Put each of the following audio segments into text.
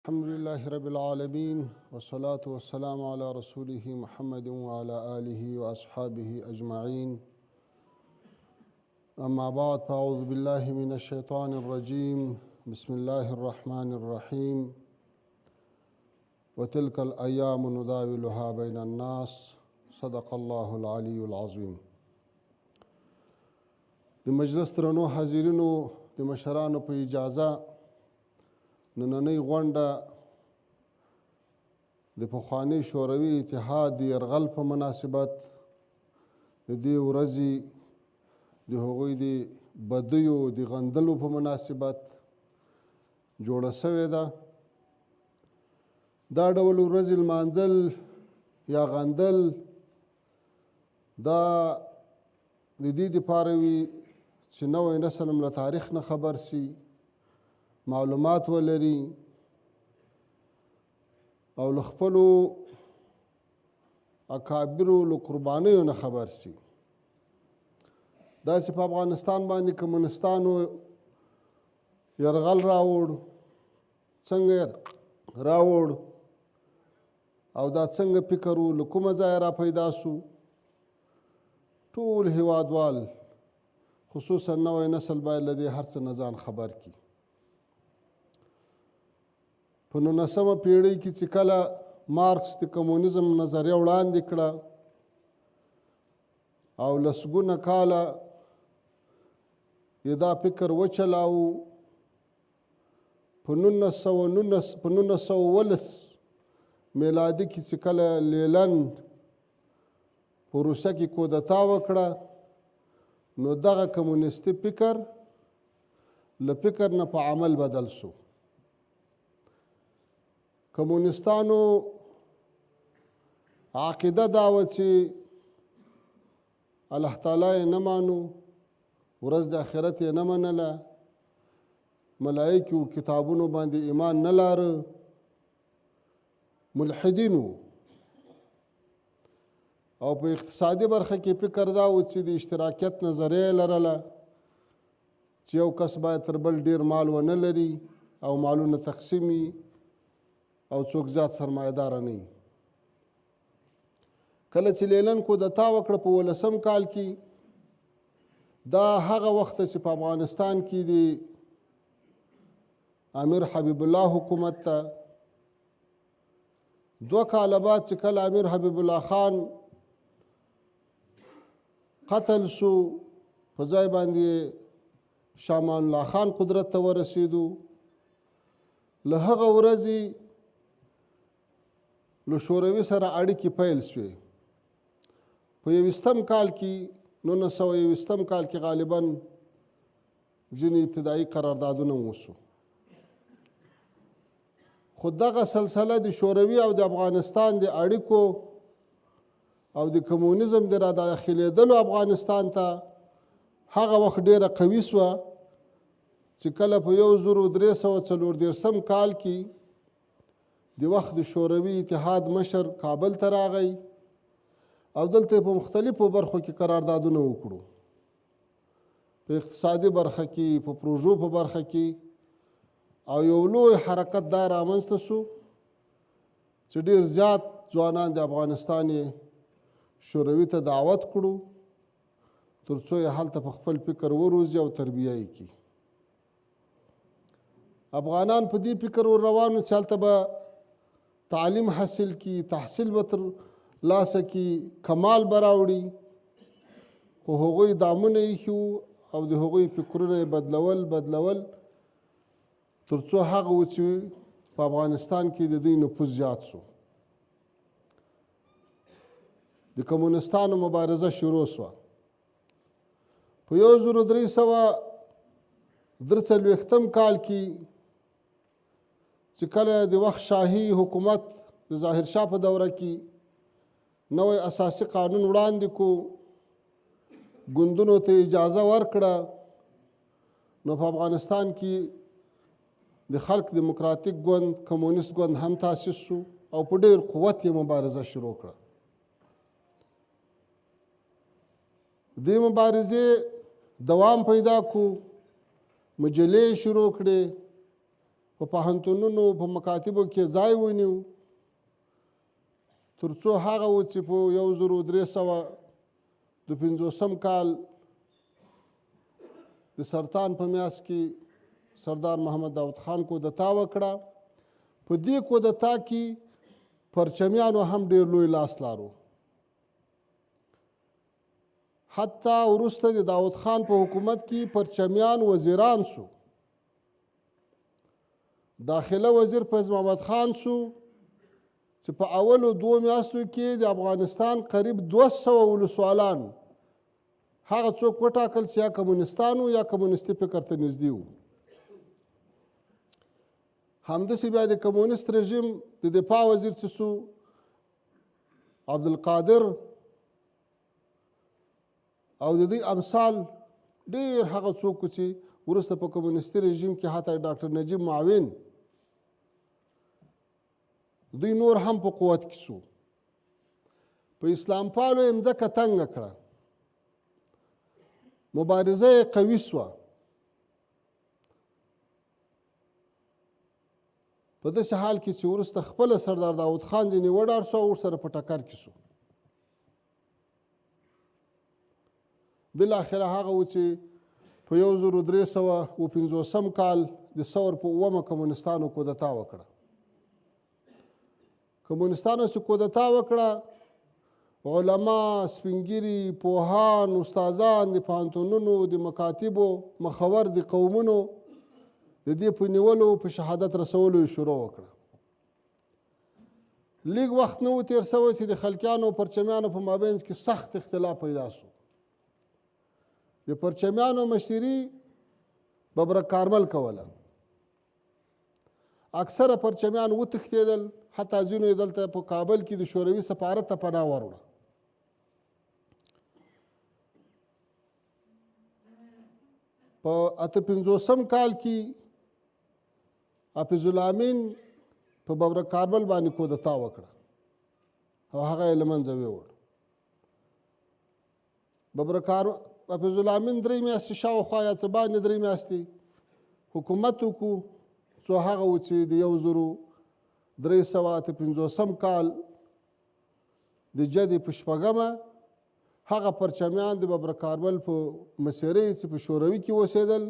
الحمد لله رب العالمين والصلاة والسلام على رسوله محمد وعلى آله وأصحابه أجمعين. أما بعد فأعوذ بالله من الشيطان الرجيم. بسم الله الرحمن الرحيم. وتلك الأيام نداولها بين الناس. صدق الله العلي العظيم. د مجلس درنو حاضرینو د مشرانو په اجازه نننۍ غونډه د پخواني شوروي اتحاد د یرغل په مناسبت د دې ورځې د هغوی د بدیو د غندلو په مناسبت جوړه سوې ده. دا ډول ورځې لمانځل یا غندل دا د دې دپاره وي چې نوی نسل هم له تاریخ نه خبر سي، معلومات ولري او له خپلو اکابرو له قربانیو نه خبر سي. داسې په افغانستان باندې کمونستانو یرغل راوړ، څنګه راوړ او دا څنګه فکر و، له کومه ځایه را پیدا سو. ټول هیوادوال خصوصا نوی نسل باید له دې هر څه نه ځان خبر کړي. په 19مه پیړۍ کې چې کله مارکس د کمونیزم نظریه وړاندې کړه او لسګونه کاله یې دا فکر وچلاو، په 1919 میلادي کې چې کله لیلند په روسیه کې کودتا وکړه، نو دغه کمونیستي فکر له فکر نه په عمل بدل سو. کمونستانو عقیده دا وه چې الله تعالی یې نه مانو، ورځ د آخرت یې نه منله، ملایکو کتابونو باندې ایمان نه لاره، ملحدین وو. او په اقتصادي برخه کې فکر دا و چې د اشتراکیت نظریه یې لرله چې یو کس باید تر بل ډیر مال ونه لري او مالونه تقسیمي او څوک زیات سرمایه‌داره نه وي. کله چې لیلن کودتا وکړه په 18 کال کې، دا هغه وخت چې په افغانستان کې د امیر حبیب الله حکومت ته 2 کاله بعد چې کله امیر حبیب الله خان قتل سو، په ځای باندې شاه امان الله خان قدرت ته ورسېدو. له هغه ورځې له شوروي سره اړیکې پیل سوې. په 21 کال کې 1921 کال کې غالباً ځینې ابتدایي قراردادونه وسو. خو دغه سلسله د شوروي او د افغانستان د اړیکو او د کمونیزم د را داخلېدلو افغانستان ته هغه وخت ډیره قوي سوه چې کله په 1334 کال کې د وخت د شوروي اتحاد مشر کابل ته راغی او دلته په مختلفو برخو کې قراردادونه وکړو. په اقتصادي برخه کې، په پروژو په برخه کې، او یو لوی حرکت دا رامنځته سو چې ډیر زیات ځوانان د افغانستان شوروي ته دعوت کړو تر څو یې هلته په خپل فکر وروزي او تربیه یې کړي. افغانان په دې فکر ور روانو چې هلته به تعلیم حاصل کی، تحصیل به تر لاسه کی، کمال به راوړي. خو هغوی دامونه ایښي او د هغوی فکرونه یې بدلول تر څو هغه و چې په افغانستان کې د دوی نفوذ زیات سو. د کمونستانو مبارزه شروع سوه. په 1343 کال کې چې کله د وخت شاهي حکومت د ظاهرشاه په دوره کې نوی اساسي قانون وړاندې کو، ګوندونو ته اجازه ورکړه، نو په افغانستان کې د خلق دیموکراتیک ګوند، کمونیست ګوند هم تاسیس سو او په ډیر قوت یې مبارزه شروع کړه. دې مبارزې دوام پیدا کو، مجلې شروع کړې، په پوهنتونونو په مکاتبو کې ځای ونیو تر څو هغه و چې په 1350 کال د سرطان په میاشت کې سردار محمد داود خان کودتا وکړه. په دې کودتا کې پرچمیانو هم ډېر لوی لاس لارو. حتی وروسته د داود خان په حکومت کې پرچمیان وزیران سو. داخله وزیر فیض محمد خان سو چې په اولو 2 میاشتو کې د افغانستان قریب 200 ولسوالان هغه څوک وټاکل چې یا کمونستانو یا کمونستي فکر ته نږدې وو. همداسې بیا د کمونست رژیم د دفاع وزیر چې سو عبدالقادر او د دې امثال ډېر هغه څوک چې وروسته په کمونستي رژیم کې حتی ډاکټر نجیب معاون دوی نور هم په قوت کې سو. په اسلام پالو یې مځکه تنګه کړه. مبارزه یې قوي سوه. په داسې حال کې چې وروسته خپله سردار داود خان ځینې وډار سو او ورسره په ټکر کې سو. بالاخره هغه و چې په 1350 کال د ثور په 9 کمونستانو کودتا وکړه. کمونستانو چې کودتا وکړه علما، سپینګیري، پوهان، استادان د پوهنتونونو د مکاتبو مخور د قومونو د دې په نیولو په شهادت رسولو یې شروع وکړه. لږ وخت نه و تېر سوی چې د خلقیانو او پرچمیانو په مابینځ کې سخت اختلاف پیدا سو. د پرچمیانو مشري ببرک کارمل کوله. اکثره پرچمیان وتښتېدل، حتی ځینو یې دلته په کابل کې د شوروي سفارت ته پناه وروړه. په 58 کال کې حافظ الامین په ببرک کارمل باندې کودتا وکړه او هغه یې له منځه ویوړ. حافظ الامین 3 میاشتې شاوخوا یا څه باندې 3 میاشتې حکومت وکړو، څو هغه و چې د 1358 کال د جدې په 6مه هغه پرچمیان د ببرک کارمل په مسیرې چې په شوروي کې اوسېدل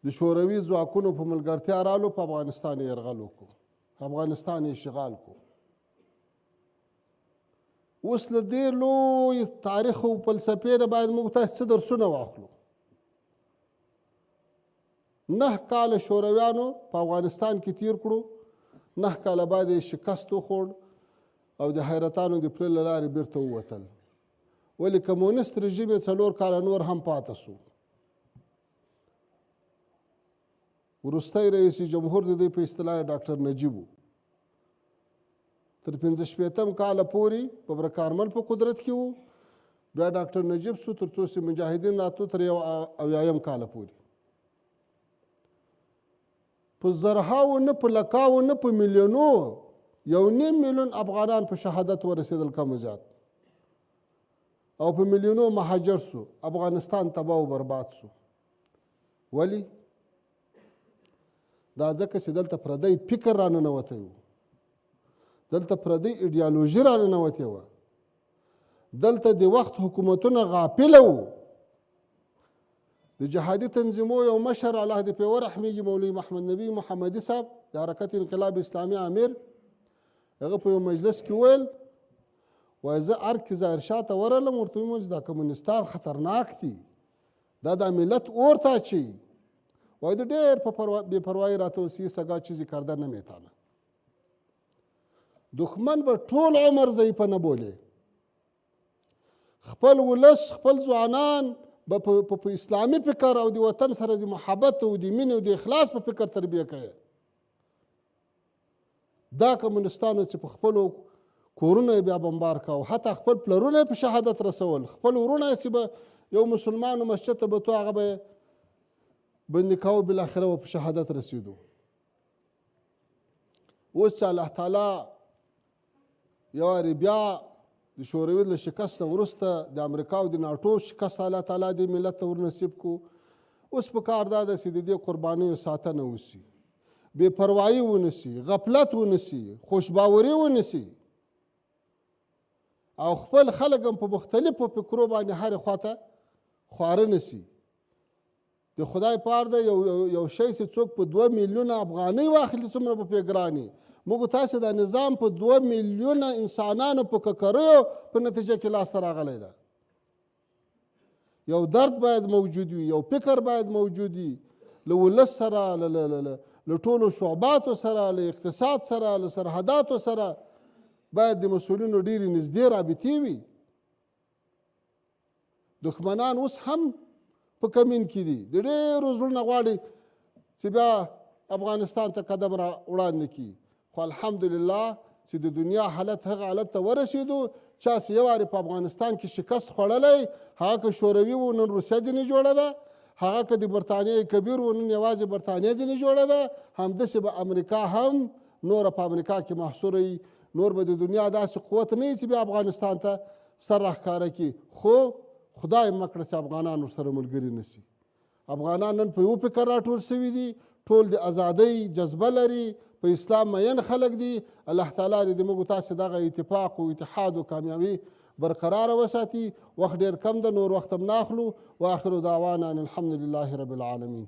د شوروي ځواکونو په ملګرتیا رالو په افغانستان یې یرغل وکړو، افغانستان یې اشغال کړو. اوس له دې لوی تاریخ او فلسفې نه باید موږ تاسو څه درسونه واخلو. 9 کاله شورویانو په افغانستان کې تیر کړو، 9 کاله بعد یې شکست وخوړ او د حیرتانو د پله له لارې بیرته ووتل. ولې کمونست رژیم یې 4 کاله نور هم پاته سو. وروستی رئیس جمهور د دې په اصطلاح ډاکټر نجیب و. تر 65 کاله پورې ببرک کارمل په قدرت کې و، بیا ډاکټر نجیب سو تر څو چې مجاهدین راتلو تر 90 کاله پورې. په زرهاو نه په لکاو نه په میلیونو 1.5 میلیون افغانان په شهادت ورسېدل کم زیات، او په میلیونو مهاجر سو. افغانستان تباه و برباد سو. ولی؟ دا ځکه چې دلته پردی فکر راننوتی و، دلته پردی ایډیالوژي راننوتې وه، دلته د وخت حکومتونه غافله وو. د جهادي تنظیمو یو مشر الله دې پرې ورحمیږي مولوي محمد نبی محمدي صاحب د حرکت انقلاب اسلامي امیر، هغه په یو مجلس کې ویل وایي زه ارګ کې ظاهرشاه ته ورغلم، ورته ویې ویل دا کمونستان خطرناک دي، دا ملت اور ته اچوي. وایي د ډېر په بې پروایي راته وسیع سگا چیزی کرده نمیتانه. دښمن به ټول عمر ضعیفه نه بولې، خپل ولس خپل ځوانان به په اسلامي فکر او د وطن سره د محبت او د مینې او د اخلاص په فکر تربیه کوي. دا کمونستانو چې په خپلو کورونه بیا بمبار کاوه، حتی خپل پلرونه په شهادت رسول، خپل ورونه چې به یو مسلمانو مسجد ته به تو هغه به بندي کاوه، بالاخره به په شهادت رسېدو. اوس چې الله تعالی یو وارې بیا د شوروي له شکست وروسته د امریکا او د ناټو شکست الله تعالی دې ملت ته ورنصیب کړو. اوس په کار دا ده چې د دې قربانیو ساتنه وشي. بې پروایي ونیسي، غفلت ونیسي، خوشباوري ونیسي او خپل خلک هم په مختلفو فکرو باندې هرې خواته خواره نسي. د خدای پار ده یو شی چې څوک په 2 میلیونه افغانۍ واخلي څومره به پرې ګران وي. موږ تاسې دا نظام په 2 میلیونه انسانانو په ککریو په نتیجه کې لاسته راغلی ده. یو درد باید موجود وي، یو فکر باید موجود وي، له ولس سره، له ټولو شعباتو سره، له اقتصاد سره، له سرحداتو سره باید د مسؤلینو ډېرې نږدې رابطې وي. دښمنان اوس هم په کمین کې دي، د ډېرو زړونه غواړي چې بیا افغانستان ته قدم را وړاندې کړي، خو الحمدلله چې د دنیا حالت هغه حالت ته ورسېدو چا چې یو وارې په افغانستان کې شکست خوړلی، هغه که شوروي و نن روسیه ځینې جوړه ده، هغه که د برطانیې کبیر و نن یوازې برطانیه ځینې جوړه ده، همداسې به امریکا هم نوره په امریکا کې محصوره وي. نور به د دنیا داسې قوت نه وي چې بیا افغانستان ته سر راښکاره کړي. خو خدای مه کړه چې افغانان ورسره ملګري نه شي. افغانان نن په یو فکر راټول شوي دي، ټول د ازادۍ جذبه لري، په اسلام مین خلک دي. الله تعالی دې موږ تاسې دغه اتفاق او اتحاد او کامیابي برقراره وساتي. وخت ډېر کم ده، نور وخت هم نه اخلو. واخر دعوانا ان الحمد لله رب العالمین.